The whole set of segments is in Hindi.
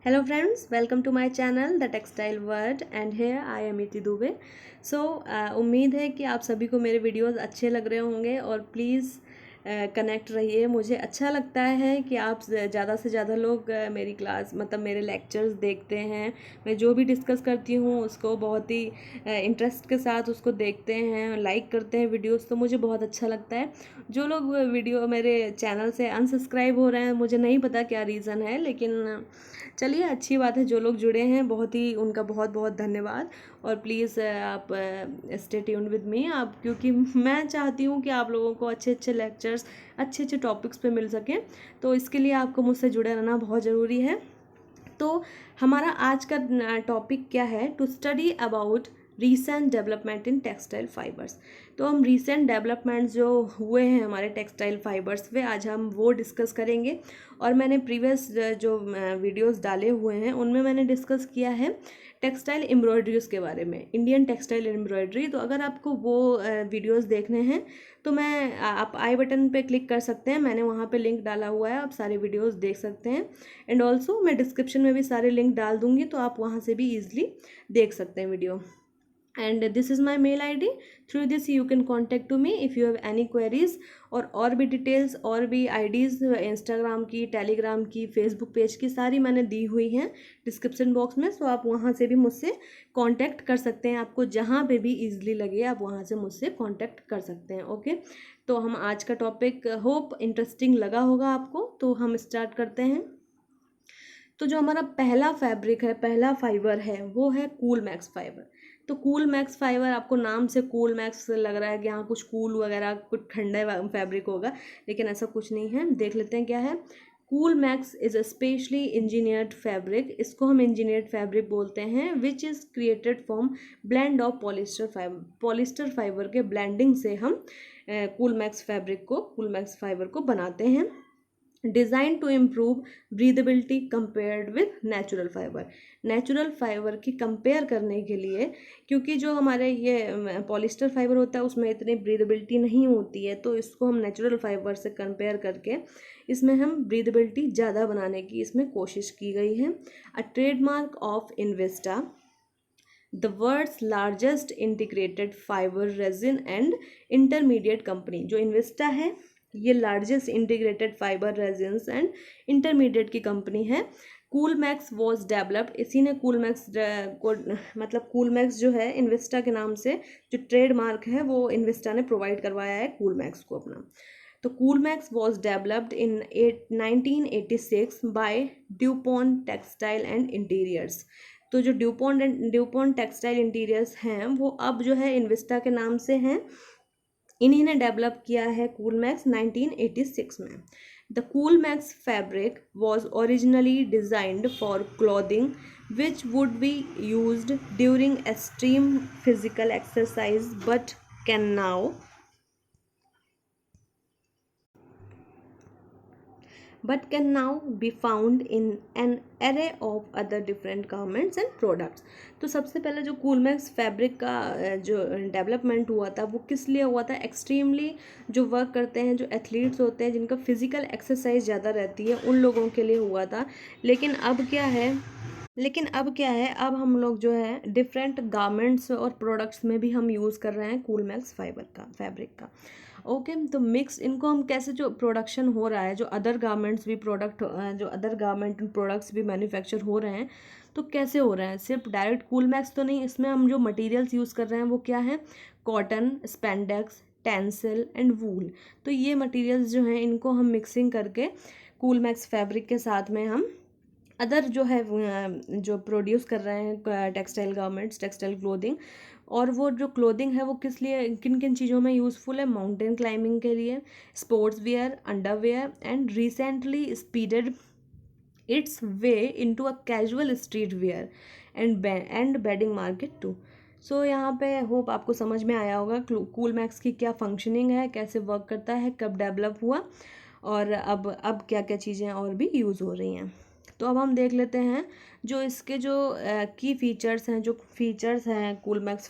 Hello friends, welcome to my channel The Textile World and here I am इति दुबे। उम्मीद है कि आप सभी को मेरे वीडियोस अच्छे लग रहे होंगे और प्लीज़ कनेक्ट रहिए। मुझे अच्छा लगता है कि आप ज़्यादा से ज़्यादा लोग मेरी क्लास मतलब मेरे लेक्चर्स देखते हैं। मैं जो भी डिस्कस करती हूँ उसको बहुत ही इंटरेस्ट के साथ उसको देखते हैं, लाइक करते हैं वीडियोस, तो मुझे बहुत अच्छा लगता है। जो लोग वीडियो मेरे चैनल से अनसब्सक्राइब हो रहे हैं, मुझे नहीं पता क्या रीज़न है, लेकिन चलिए अच्छी बात है। जो लोग जुड़े हैं बहुत ही उनका बहुत बहुत धन्यवाद। और प्लीज़ आप स्टे ट्यून्ड विद मी आप, क्योंकि मैं चाहती हूँ कि आप लोगों को अच्छे अच्छे लेक्चर्स अच्छे अच्छे टॉपिक्स पे मिल सकें, तो इसके लिए आपको मुझसे जुड़े रहना बहुत ज़रूरी है। तो हमारा आज का टॉपिक क्या है? To study about recent development in textile fibres. तो हम रीसेंट डेवलपमेंट्स जो हुए हैं हमारे टेक्सटाइल फाइबर्स पे, आज हम वो डिस्कस करेंगे। और मैंने प्रीवियस जो वीडियोस डाले हुए हैं उनमें मैंने डिस्कस किया है टेक्सटाइल एम्ब्रॉयडरीज के बारे में, इंडियन टेक्सटाइल एम्ब्रॉयडरी। तो अगर आपको वो वीडियोस देखने हैं तो आप आई बटन पे क्लिक कर सकते हैं, मैंने वहाँ पे लिंक डाला हुआ है, आप सारे वीडियोस देख सकते हैं। एंड ऑल्सो मैं डिस्क्रिप्शन में भी सारे लिंक डाल दूँगी, तो आप वहाँ से भी ईजिली देख सकते हैं video. And this is my mail ID। Through this you can contact to me if you have any queries. और भी डिटेल्स और भी IDs इंस्टाग्राम की, टेलीग्राम की, फेसबुक पेज की सारी मैंने दी हुई हैं डिस्क्रिप्शन बॉक्स में, सो आप वहाँ से भी मुझसे कांटेक्ट कर सकते हैं। आपको जहाँ पे भी इजीली लगे आप वहाँ से मुझसे कांटेक्ट कर सकते हैं। ओके, तो हम आज का टॉपिक होप इंटरेस्टिंग लगा होगा आपको, तो हम स्टार्ट करते हैं। तो जो हमारा पहला फैब्रिक है, पहला फाइबर है, वो है कूल मैक्स फाइबर। तो कूल मैक्स फाइबर, आपको नाम से कूल मैक्स लग रहा है कि हाँ कुछ कूल वगैरह कुछ ठंडे फैब्रिक होगा, लेकिन ऐसा कुछ नहीं है। देख लेते हैं क्या है। Cool max is a specially engineered fabric, इसको हम इंजीनियर्ड फैब्रिक बोलते हैं, which is created from blend of polyester fibre के ब्लेंडिंग से हम कूल मैक्स फाइबर को बनाते हैं। Designed to improve breathability compared with natural fibre की कंपेयर करने के लिए, क्योंकि जो हमारे ये पॉलिस्टर फाइबर होता है उसमें इतनी ब्रीदेबिलिटी नहीं होती है, तो इसको हम नेचुरल फाइबर से कंपेयर करके इसमें हम ब्रीदेबिलिटी ज़्यादा बनाने की इसमें कोशिश की गई है। A trademark of Invista, the world's largest integrated fibre resin and intermediate company. जो इन्वेस्टा है ये largest integrated fibre resins and intermediate की कंपनी है। कूल मैक्स वॉज डेवलप्ड, इसी ने कूल मैक्स को मतलब कूल मैक्स जो है इन्वेस्टा के नाम से जो ट्रेडमार्क है वो इन्वेस्टा ने प्रोवाइड करवाया है कूल मैक्स को अपना। तो cool max was developed in 1986 by DuPont textile and interiors. तो जो ड्यूपॉन्ट टेक्सटाइल इंटीरियर्स हैं वो अब जो है इन्वेस्टा के नाम से हैं, इन्हीं ने डेवलप किया है कूल मैक्स 1986 में। The cool max fabric was originally designed for clothing which would be used during extreme physical exercise but can now be found in an array of other different garments and products। तो सबसे पहले जो कूल मैक्स फैब्रिक का जो डेवलपमेंट हुआ था वो किस लिए हुआ था? एक्सट्रीमली जो वर्क करते हैं, जो एथलीट्स होते हैं, जिनका फिजिकल एक्सरसाइज ज़्यादा रहती है, उन लोगों के लिए हुआ था। लेकिन अब क्या है, अब हम लोग जो है डिफरेंट गारमेंट्स और प्रोडक्ट्स में भी हम यूज़ कर रहे हैं कूल मैक्स फैब्रिक का। ओके, तो मिक्स इनको हम कैसे, जो प्रोडक्शन हो रहा है, जो अदर गारमेंट प्रोडक्ट्स भी मैन्युफैक्चर हो रहे हैं, तो कैसे हो रहे हैं? सिर्फ डायरेक्ट कूल मैक्स तो नहीं, इसमें हम जो मटेरियल्स यूज़ कर रहे हैं वो क्या है? Cotton, spandex, tensile and wool. तो ये मटेरियल्स जो हैं इनको हम मिक्सिंग करके कूल मैक्स फैब्रिक के साथ में हम अदर जो है जो प्रोड्यूस कर रहे हैं टेक्सटाइल गारमेंट्स, टेक्सटाइल क्लोथिंग। और वो जो क्लोथिंग है वो किस लिए, किन किन चीज़ों में यूज़फुल है? माउंटेन क्लाइंबिंग के लिए, sportswear, underwear, and recently speeded its way into a casual streetwear and bedding market too. So यहाँ पे होप आपको समझ में आया होगा कूल मैक्स की क्या फंक्शनिंग है, कैसे वर्क करता है, कब डेवलप हुआ, और अब क्या क्या चीज़ें और भी यूज़ हो रही हैं। तो अब हम देख लेते हैं जो इसके जो की फीचर्स हैं, जो फीचर्स हैं कूल मैक्स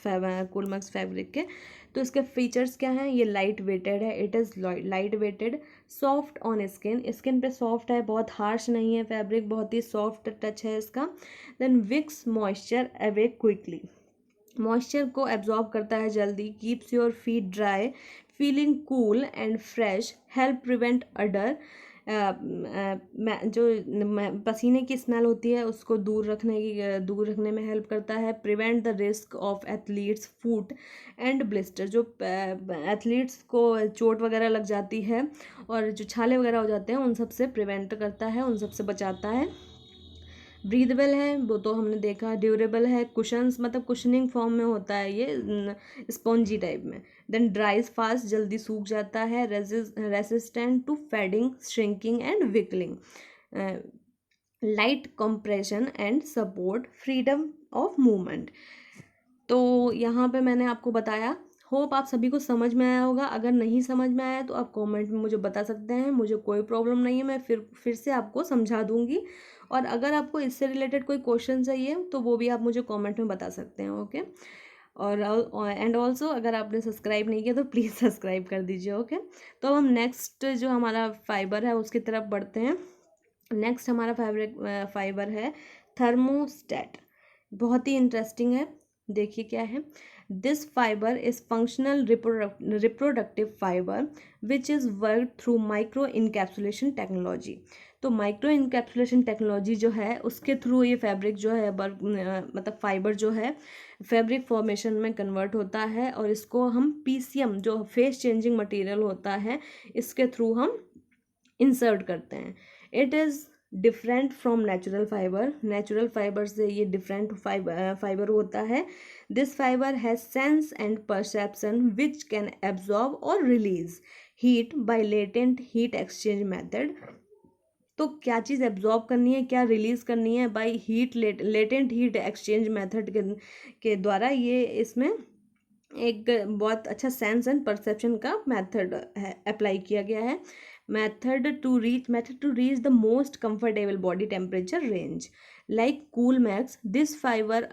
फैब्रिक के। तो इसके फीचर्स क्या हैं, ये लाइट वेटेड है, it is light weighted, soft on skin, skin पे सॉफ्ट है, बहुत हार्श नहीं है फैब्रिक, बहुत ही सॉफ्ट टच है इसका। Then wicks moisture away quickly, moisture को एब्जॉर्ब करता है जल्दी, keeps your feet dry, feeling cool and fresh, help prevent odour, जो पसीने की स्मेल होती है उसको दूर रखने में हेल्प करता है, prevent the risk of athletes foot and blister, जो एथलीट्स को चोट वगैरह लग जाती है और जो छाले वगैरह हो जाते हैं उन सब से प्रिवेंट करता है, उन सब से बचाता है। ब्रीदेबल है वो तो हमने देखा, ड्यूरेबल है, कुशंस मतलब कुशनिंग फॉर्म में होता है ये, स्पॉन्जी टाइप में। देन ड्राइज फास्ट, जल्दी सूख जाता है, resistant to fading, shrinking and wrinkling, light compression and support, freedom of movement. तो यहाँ पे मैंने आपको बताया, होप आप सभी को समझ में आया होगा। अगर नहीं समझ में आया तो आप कमेंट में मुझे बता सकते हैं, मुझे कोई प्रॉब्लम नहीं है, मैं फिर से आपको समझा दूंगी। और अगर आपको इससे रिलेटेड कोई क्वेश्चन चाहिए तो वो भी आप मुझे कमेंट में बता सकते हैं, ओके। और एंड ऑल्सो अगर आपने सब्सक्राइब नहीं किया तो प्लीज़ सब्सक्राइब कर दीजिए, ओके। तो हम नेक्स्ट जो हमारा फाइबर है उसकी तरफ बढ़ते हैं। नेक्स्ट हमारा फाइबर है थर्मोस्टेट, बहुत ही इंटरेस्टिंग है, देखिए क्या है। This fibre is functional reproductive fibre which is work through micro encapsulation technology. तो माइक्रो इनकैप्सुलेशन टेक्नोलॉजी जो है उसके थ्रू ये फैब्रिक जो है मतलब फाइबर जो है फैब्रिक फॉर्मेशन में कन्वर्ट होता है, और इसको हम पीसीएम जो फेस चेंजिंग मटेरियल होता है इसके थ्रू हम इंसर्ट करते हैं। It is different from natural fibre, natural fibre से ये डिफरेंट फाइबर होता है। This fibre has sense and perception which can absorb और release heat by latent heat exchange method. तो क्या चीज़ एब्जॉर्ब करनी है, क्या रिलीज करनी है, by heat latent heat exchange method के द्वारा, ये इसमें एक बहुत अच्छा सेंस एंड परसेप्शन का मेथड है अप्लाई किया गया है। Method to reach the most comfortable body temperature range like Coolmax, this fibre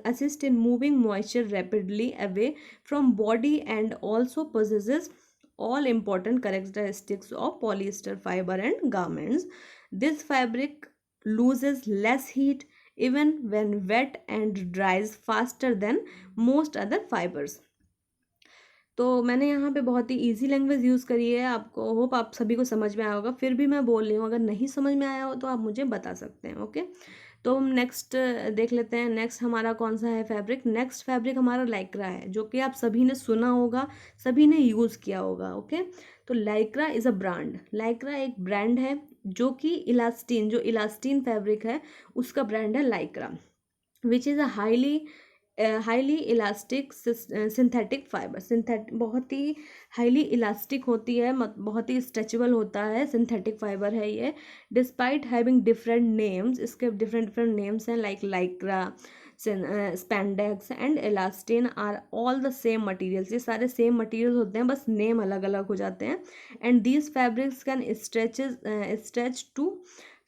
assist in moving moisture rapidly away from body and also possesses all important characteristics of polyester fiber and garments. This fabric loses less heat even when wet and dries faster than most other fibers. तो मैंने यहाँ पे बहुत ही इजी लैंग्वेज यूज़ करी है, आपको होप आप सभी को समझ में आया होगा, फिर भी मैं बोल रही हूँ, अगर नहीं समझ में आया हो तो आप मुझे बता सकते हैं, ओके। तो हम नेक्स्ट देख लेते हैं, नेक्स्ट हमारा कौन सा है फैब्रिक। नेक्स्ट फैब्रिक हमारा लाइक्रा है, जो कि आप सभी ने सुना होगा, सभी ने यूज़ किया होगा, ओके। तो Lycra is a brand, Lycra एक ब्रांड है जो कि इलास्टीन फैब्रिक है उसका ब्रांड है Lycra, which is a highly elastic synthetic fibre. बहुत ही हाईली इलास्टिक होती है, बहुत ही स्ट्रेचेबल होता है, सिंथेटिक फाइबर है ये। डिस्पाइट हैविंग डिफरेंट नेम्स, इसके डिफरेंट नेम्स हैं like Lycra, spandex and elastin are all the same materials, ये सारे सेम मटेरियल्स होते हैं, बस नेम अलग अलग हो जाते हैं। And these fabrics can stretch to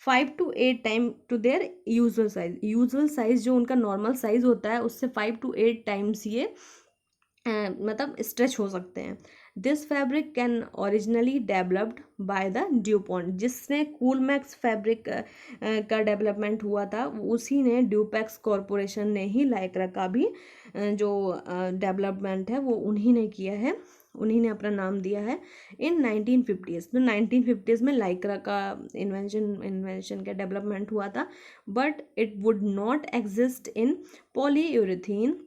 5 to 8 time to their usual size जो उनका नॉर्मल साइज होता है उससे 5 to 8 टाइम्स ये मतलब स्ट्रेच हो सकते हैं। This fabric can originally developed by the Dupont, जिसने कूल मैक्स फैब्रिक का डेवलपमेंट हुआ था उसी ने, ड्यूपैक्स कॉरपोरेशन ने ही लाइक्रा का भी जो डेवलपमेंट है वो उन्हीं ने किया है, उन्हीं ने अपना नाम दिया है इन 1950s। तो 1950s में लाइक्रा का इन्वेंशन का डेवलपमेंट हुआ था, but it would not exist in polyurethane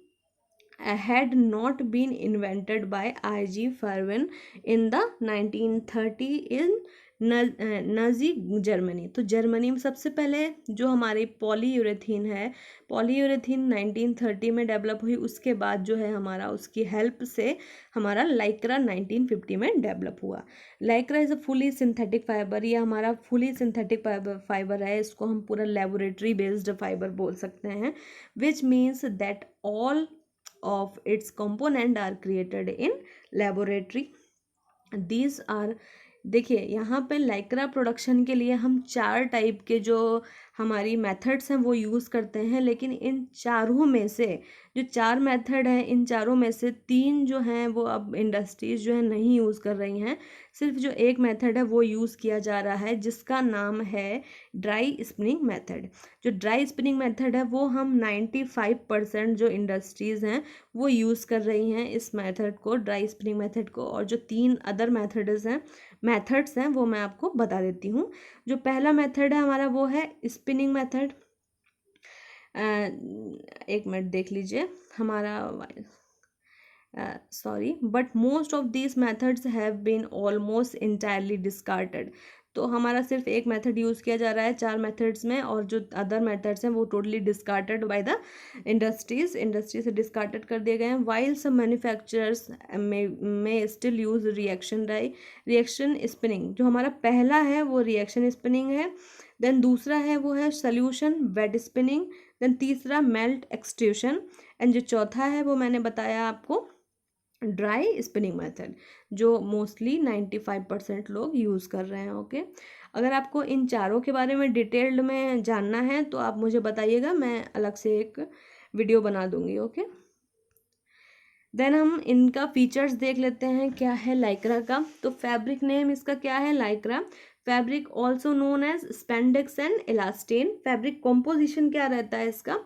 had not been invented by I.G. Farben in the 1930 in Nazi Germany. तो जर्मनी में सबसे पहले जो हमारी पॉलीयूरेथीन है, पॉलीयूरेथीन 1930 में डेवलप हुई, उसके बाद जो है हमारा उसकी हेल्प से हमारा लाइक्रा 1950 में डेवलप हुआ। Lycra is a fully synthetic fibre, ये हमारा फुली सिंथेटिक फाइबर है, इसको हम पूरा लेबोरेटरी बेस्ड फाइबर बोल सकते हैं, which means that all of its component are created in laboratory. These are देखिए यहाँ पे लाइक्रा प्रोडक्शन के लिए हम 4 टाइप के जो हमारी मेथड्स हैं वो यूज़ करते हैं, लेकिन इन चारों में से जो 4 मेथड हैं, इन चारों में से 3 जो हैं वो अब इंडस्ट्रीज़ जो है नहीं यूज़ कर रही हैं। सिर्फ जो एक मेथड है वो यूज़ किया जा रहा है, जिसका नाम है ड्राई स्पिनिंग मेथड। जो ड्राई स्पिनिंग मेथड है वो हम 95% जो इंडस्ट्रीज़ हैं वो यूज़ कर रही हैं इस मेथड को, ड्राई स्पिनिंग मेथड को। और जो 3 अदर मेथड्स हैं वो मैं आपको बता देती हूँ। जो पहला मेथड है हमारा वो है स्पिनिंग मेथड। एक मिनट देख लीजिए हमारा, sorry, but most of these methods have been almost entirely discarded। तो हमारा सिर्फ एक मेथड यूज़ किया जा रहा है 4 मेथड्स में, और जो अदर मेथड्स हैं वो टोटली डिस्कार्टेड बाय द इंडस्ट्री से डिस्कार्टेड कर दिए गए हैं। वाइल सम मैन्युफैक्चरर्स में स्टिल यूज़ रिएक्शन स्पिनिंग। जो हमारा पहला है वो रिएक्शन स्पिनिंग है, देन दूसरा है वो है सोल्यूशन वेट स्पिनिंग, देन तीसरा मेल्ट एक्सट्रूशन, एंड जो चौथा है वो मैंने बताया आपको ड्राई स्पिनिंग मेथड, जो मोस्टली 95% लोग यूज़ कर रहे हैं। ओके, अगर आपको इन चारों के बारे में डिटेल्ड में जानना है तो आप मुझे बताइएगा, मैं अलग से एक वीडियो बना दूंगी। ओके, देन हम इनका फीचर्स देख लेते हैं क्या है लाइक्रा का। तो फैब्रिक नेम इसका क्या है, Lycra. Fabric also known as spandex and elastane. Fabric composition क्या रहता है इसका,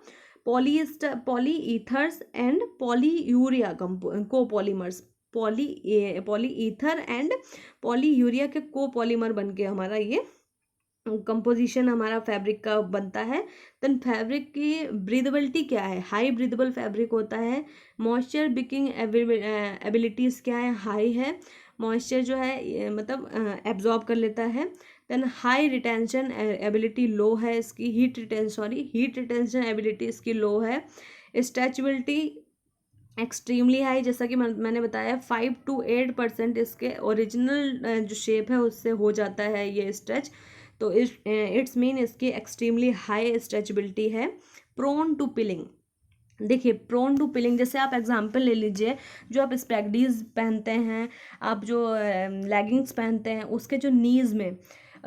polyethers and polyurea copolymers. Polyether and polyurea के कोपॉलीमर बन के हमारा ये कंपोजिशन हमारा फैब्रिक का बनता है। देन फैब्रिक की ब्रीदेबिलिटी क्या है, हाई ब्रीदेबल फैब्रिक होता है। मॉइस्चर बिकिंग एबिलिटीज़ क्या है, हाई है। मॉइस्चर जो है मतलब एब्जॉर्ब कर लेता है। देन हाई रिटेंशन एबिलिटी लो है इसकी, हीट रिटेंशन एबिलिटी इसकी लो है। स्ट्रेचबिलिटी एक्सट्रीमली हाई, जैसा कि मैंने बताया 5 to 8% इसके ओरिजिनल जो शेप है उससे हो जाता है ये स्ट्रेच। तो इट्स मीन इसकी एक्सट्रीमली हाई स्ट्रेचबिलिटी है। प्रोन टू पिलिंग, देखिए प्रोन टू पिलिंग, जैसे आप एग्जांपल ले लीजिए, जो आप स्पेगडीज पहनते हैं, आप जो लेगिंग्स पहनते हैं, उसके जो नीज़ में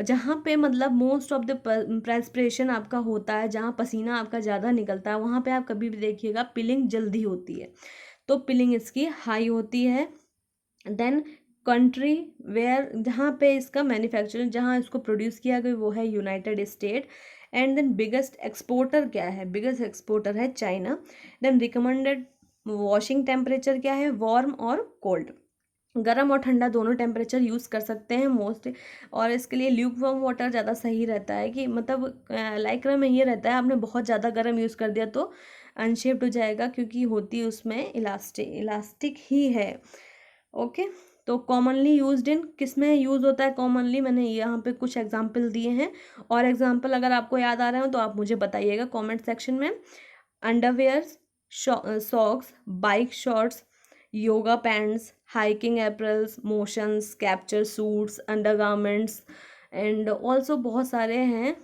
जहाँ पे मतलब मोस्ट ऑफ द प्रेस्पिरेशन आपका होता है, जहाँ पसीना आपका ज़्यादा निकलता है, वहाँ पे आप कभी भी देखिएगा पिलिंग जल्दी होती है, तो पिलिंग इसकी हाई होती है। देन कंट्री वेयर, जहाँ पे इसका मैन्युफैक्चरिंग, जहाँ इसको प्रोड्यूस किया गया वो है United State. And then biggest exporter क्या है, बिगेस्ट एक्सपोर्टर है China. Then recommended washing temperature क्या है, वार्म और कोल्ड, गर्म और ठंडा दोनों टेम्परेचर यूज़ कर सकते हैं मोस्ट। और इसके लिए ल्यूक वार्म वाटर ज़्यादा सही रहता है, कि मतलब लाइक्रा में ये रहता है आपने बहुत ज़्यादा गर्म यूज़ कर दिया तो अनशेप्ड हो जाएगा, क्योंकि होती उसमें इलास्टिक ही है। ओके, तो कॉमनली यूज्ड इन, किस में यूज़ होता है कॉमनली, मैंने यहाँ पे कुछ एग्जांपल दिए हैं, और एग्जांपल अगर आपको याद आ रहे हो तो आप मुझे बताइएगा कमेंट सेक्शन में। Underwears, socks, bike shorts, yoga pants, hiking apparels, motions, capture suits, undergarments, and also बहुत सारे हैं,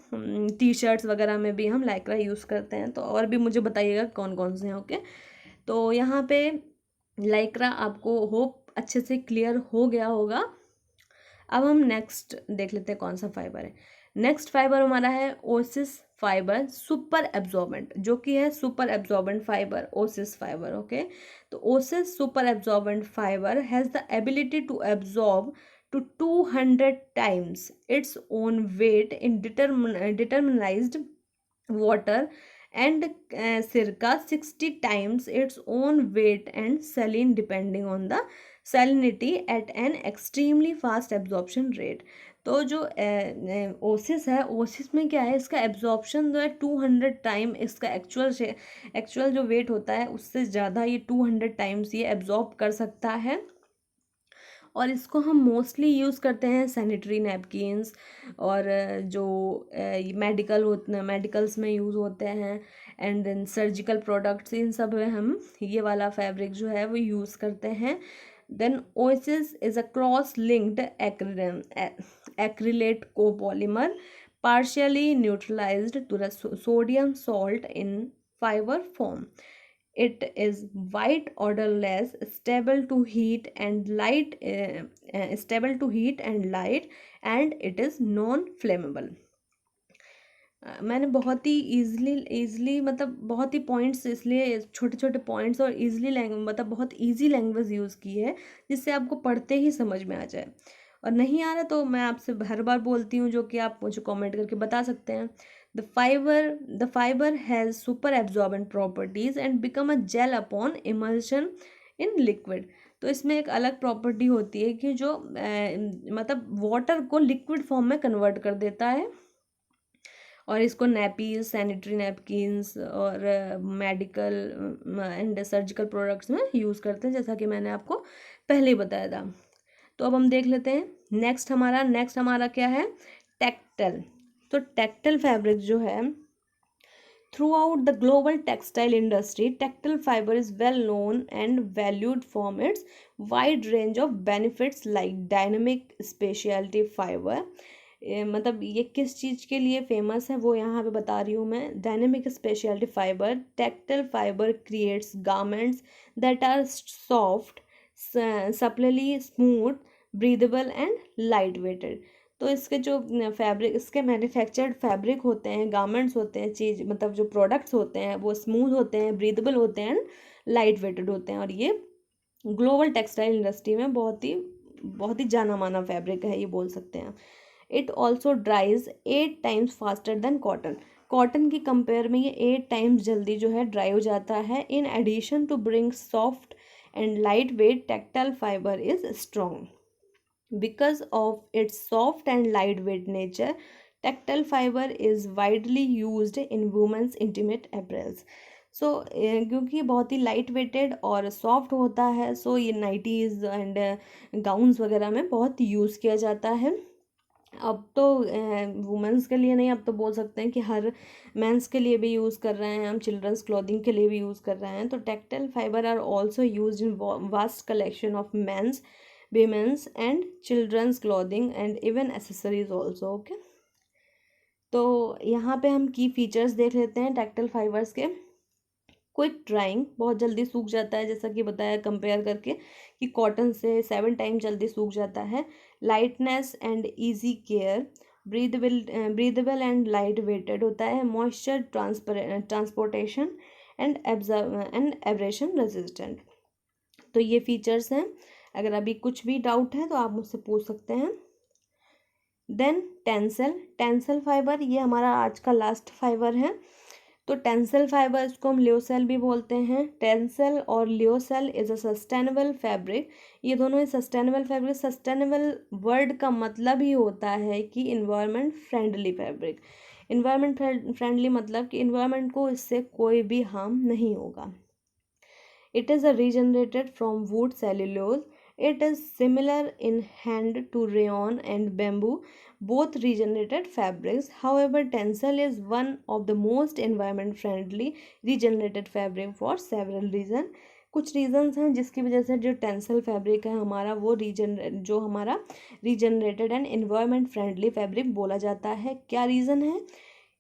टी शर्ट्स वगैरह में भी हम लाइक्रा यूज़ करते हैं। तो और भी मुझे बताइएगा कौन कौन से हैं। ओके, तो यहाँ पे लाइक्रा आपको होप अच्छे से क्लियर हो गया होगा। अब हम नेक्स्ट देख लेते हैं कौन सा फाइबर है। नेक्स्ट फाइबर हमारा है ओसिस फाइबर सुपर एब्जॉर्बेंट, जो कि है super absorbent fibre, Oasis fibre. Okay, तो Oasis super absorbent fibre has the ability to absorb to 200 times its own weight in determinized water, and circa 60 times its own weight and saline depending on the salinity at an extremely fast absorption rate। तो जो ओसिस है, ओसिस में क्या है, इसका एब्जॉर्प्शन जो है 200 टाइम, इसका एक्चुअल जो वेट होता है उससे ज़्यादा ये 200 टाइम्स ये एब्जॉर्ब कर सकता है। और इसको हम मोस्टली यूज़ करते हैं सैनिटरी नैपकिन्स, और जो मेडिकल्स में यूज़ होते हैं, एंड देन सर्जिकल प्रोडक्ट्स, इन सब में हम ये वाला फैब्रिक जो है वो यूज़ करते हैं। Then Oasis is a cross linked acrylate copolymer partially neutralized to the sodium salt in fiber form। It is white, odorless, stable to heat and light, and it is non-flammable. मैंने बहुत ही ईज़िली मतलब बहुत ही पॉइंट्स, इसलिए छोटे छोटे पॉइंट्स और ईज़िली मतलब बहुत ईजी लैंग्वेज यूज़ की है जिससे आपको पढ़ते ही समझ में आ जाए। और नहीं आ रहा तो मैं आपसे हर बार बोलती हूँ, जो कि आप मुझे कमेंट करके बता सकते हैं। The fibre has super absorbent properties and become a gel upon emulsion in liquid. तो इसमें एक अलग प्रॉपर्टी होती है कि जो मतलब वाटर को लिक्विड फॉर्म में कन्वर्ट कर देता है, और इसको नैपीज, सैनिटरी नैपकिन्स और मेडिकल एंड सर्जिकल प्रोडक्ट्स में यूज़ करते हैं, जैसा कि मैंने आपको पहले ही बताया था। तो अब हम देख लेते हैं नेक्स्ट हमारा क्या है, टेक्सटाइल। तो टेक्सटाइल फैब्रिक जो है, throughout the global textile industry, tactile fiber is well known and valued from its wide range of benefits like dynamic specialty fiber। मतलब ये किस चीज़ के लिए फेमस है वो यहाँ पे बता रही हूँ मैं। Dynamic speciality fibre, textile fibre creates garments that are soft, supplely smooth, breathable and light weighted. तो इसके जो फैब्रिक, इसके मैन्युफैक्चर्ड फैब्रिक होते हैं, गारमेंट्स होते हैं, चीज़ मतलब जो प्रोडक्ट्स होते हैं वो स्मूथ होते हैं, ब्रीदेबल होते हैं, लाइट वेटेड होते हैं। और ये ग्लोबल टेक्सटाइल इंडस्ट्री में बहुत ही जाना माना फैब्रिक है, ये बोल सकते हैं। It also ड्राइज 8 times faster than cotton. Cotton की कंपेयर में ये 8 टाइम्स जल्दी जो है ड्राई हो जाता है। In addition to bring soft and light weight, textile fibre is strong. Because of its soft and lightweight nature, tactile fiber is widely used in women's intimate apparels. सो क्योंकि बहुत ही लाइट वेटेड और सॉफ्ट होता है, सो ये नाइटीज़ एंड गाउन्स वगैरह में बहुत यूज़ किया जाता है। अब तो वुमेंस के लिए नहीं, अब तो बोल सकते हैं कि हर मेंस के लिए भी यूज़ कर रहे हैं हम, चिल्ड्रंस क्लॉथिंग के लिए भी यूज़ कर रहे हैं। तो textile fibre are also use in vast collection of men's, women's and children's clothing and even accessories also। Okay, तो यहाँ पे हम की फीचर्स देख लेते हैं टेक्टाइल फाइबर्स के। क्विक ड्राइंग, बहुत जल्दी सूख जाता है, जैसा कि बताया कंपेयर करके कि कॉटन से 7 टाइम जल्दी सूख जाता है। Lightness and easy care, breathable and light weighted होता है। Moisture transportation and abrasion resistant. तो ये फीचर्स हैं। अगर अभी कुछ भी डाउट है तो आप मुझसे पूछ सकते हैं। देन टेंसल फाइबर, ये हमारा आज का लास्ट फाइबर है। तो टेंसल फाइबर, इसको हम लियोसेल भी बोलते हैं। टेंसल और लियोसेल इज अ सस्टेनेबल फैब्रिक। ये दोनों ही सस्टेनेबल फैब्रिक। सस्टेनेबल वर्ड का मतलब ही होता है कि environment friendly fabric. Environment friendly मतलब कि इन्वायरमेंट को इससे कोई भी हार्म नहीं होगा। It is a regenerated from would cellulose. It is similar in hand to rayon and bamboo, both regenerated fabrics. However, tencel is one of the most environment friendly regenerated fabric for several reasons. कुछ रीजंस हैं जिसकी वजह से जो टेंसल फैब्रिक है हमारा वो regenerated and environment friendly fabric बोला जाता है। क्या रीज़न है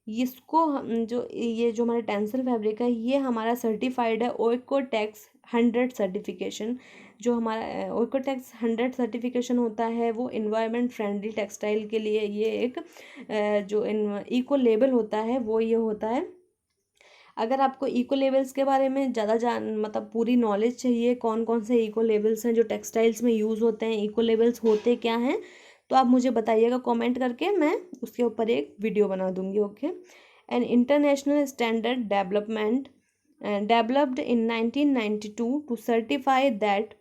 इसको, हम ये जो हमारा टेंसल फैब्रिक है ये हमारा सर्टिफाइड है ओइकोटेक्स 100 सर्टिफिकेशन। जो हमारा ओइकोटेक्स 100 सर्टिफिकेशन होता है वो इन्वायरमेंट फ्रेंडली टेक्सटाइल के लिए ये एक जो इको लेबल होता है वो ये होता है। अगर आपको इको लेबल्स के बारे में ज़्यादा मतलब पूरी नॉलेज चाहिए, कौन कौन से इको लेबल्स हैं जो टेक्सटाइल्स में यूज़ होते हैं, इको लेबल्स होते क्या हैं, तो आप मुझे बताइएगा कमेंट करके, मैं उसके ऊपर एक वीडियो बना दूंगी। Okay. An international standard developed in 1992 to certify that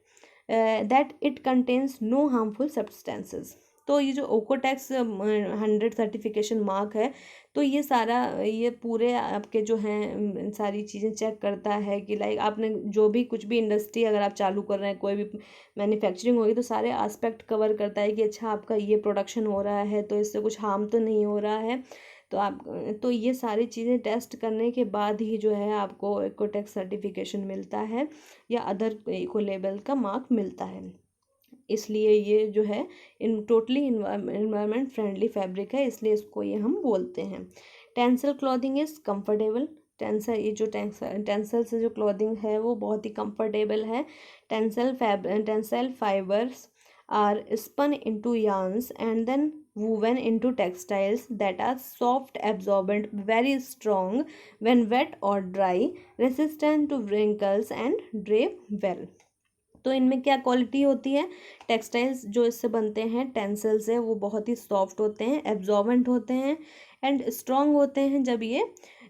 it contains no harmful substances। तो ये जो ओकोटेक्स 100 सर्टिफिकेशन मार्क है, तो ये पूरे आपके जो हैं सारी चीज़ें चेक करता है कि लाइक आपने जो भी कुछ भी इंडस्ट्री अगर आप चालू कर रहे हैं, कोई भी मैन्युफैक्चरिंग होगी, तो सारे एस्पेक्ट कवर करता है कि अच्छा आपका ये प्रोडक्शन हो रहा है तो इससे कुछ हार्म तो नहीं हो रहा है। तो ये सारी चीज़ें टेस्ट करने के बाद ही जो है आपको इकोटेक्स सर्टिफिकेशन मिलता है या अदर इको लेबल का मार्क मिलता है। इसलिए ये जो है टोटली इन्वायरमेंट फ्रेंडली फैब्रिक है, इसलिए इसको ये हम बोलते हैं। Tencel clothing is comfortable, Tencel, ये जो टेंसल से जो क्लॉथिंग है वो बहुत ही कंफर्टेबल है। Tencel fibres are spun into yarns and then woven into textiles that are soft, absorbent, very strong when wet or dry, resistant to wrinkles and drape well। तो इनमें क्या क्वालिटी होती है, टेक्सटाइल्स जो इससे बनते हैं टेंसल से, वो बहुत ही सॉफ्ट होते हैं, एब्जॉर्बेंट होते हैं एंड स्ट्रॉन्ग होते हैं जब ये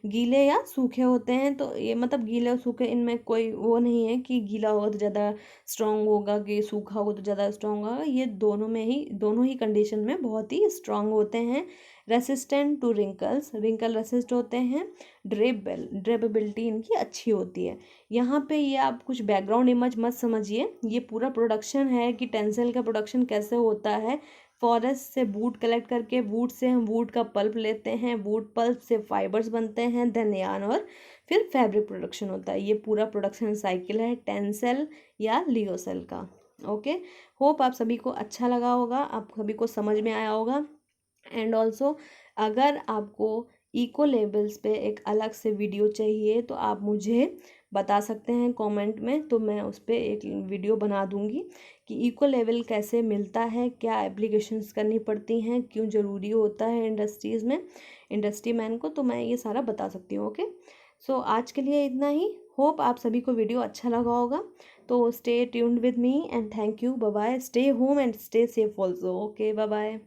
गीले या सूखे होते हैं। तो ये मतलब गीले और सूखे, इनमें कोई वो नहीं है कि गीला होगा तो ज़्यादा स्ट्रॉन्ग होगा कि सूखा होगा तो ज़्यादा स्ट्रॉन्ग होगा। ये दोनों ही कंडीशन में बहुत ही स्ट्रॉन्ग होते हैं। Resistant to wrinkles, wrinkle resist होते हैं। ड्रेपेबिलिटी इनकी अच्छी होती है। यहाँ पे ये आप कुछ बैकग्राउंड इमेज मत समझिए, ये पूरा प्रोडक्शन है कि टेंसल का प्रोडक्शन कैसे होता है। फॉरेस्ट से वुड कलेक्ट करके, वुड से हम वुड का पल्प लेते हैं, वुड पल्प से फाइबर्स बनते हैं, देन यार्न और फिर फैब्रिक प्रोडक्शन होता है। ये पूरा प्रोडक्शन साइकिल है टेंसल या लियोसेल का। ओके, होप आप सभी को अच्छा लगा होगा, आप सभी को समझ में आया होगा। एंड ऑल्सो अगर आपको इको लेबल्स पे एक अलग से वीडियो चाहिए तो आप मुझे बता सकते हैं कमेंट में, तो मैं उस पर एक वीडियो बना दूंगी कि इको लेवल कैसे मिलता है, क्या एप्लीकेशंस करनी पड़ती हैं, क्यों ज़रूरी होता है इंडस्ट्रीज़ में, इंडस्ट्री मैन को, तो मैं ये सारा बता सकती हूँ। ओके, सो आज के लिए इतना ही। होप आप सभी को वीडियो अच्छा लगा होगा। तो stay tuned with me and thank you, bye bye, stay home and stay safe also. Okay, bye bye.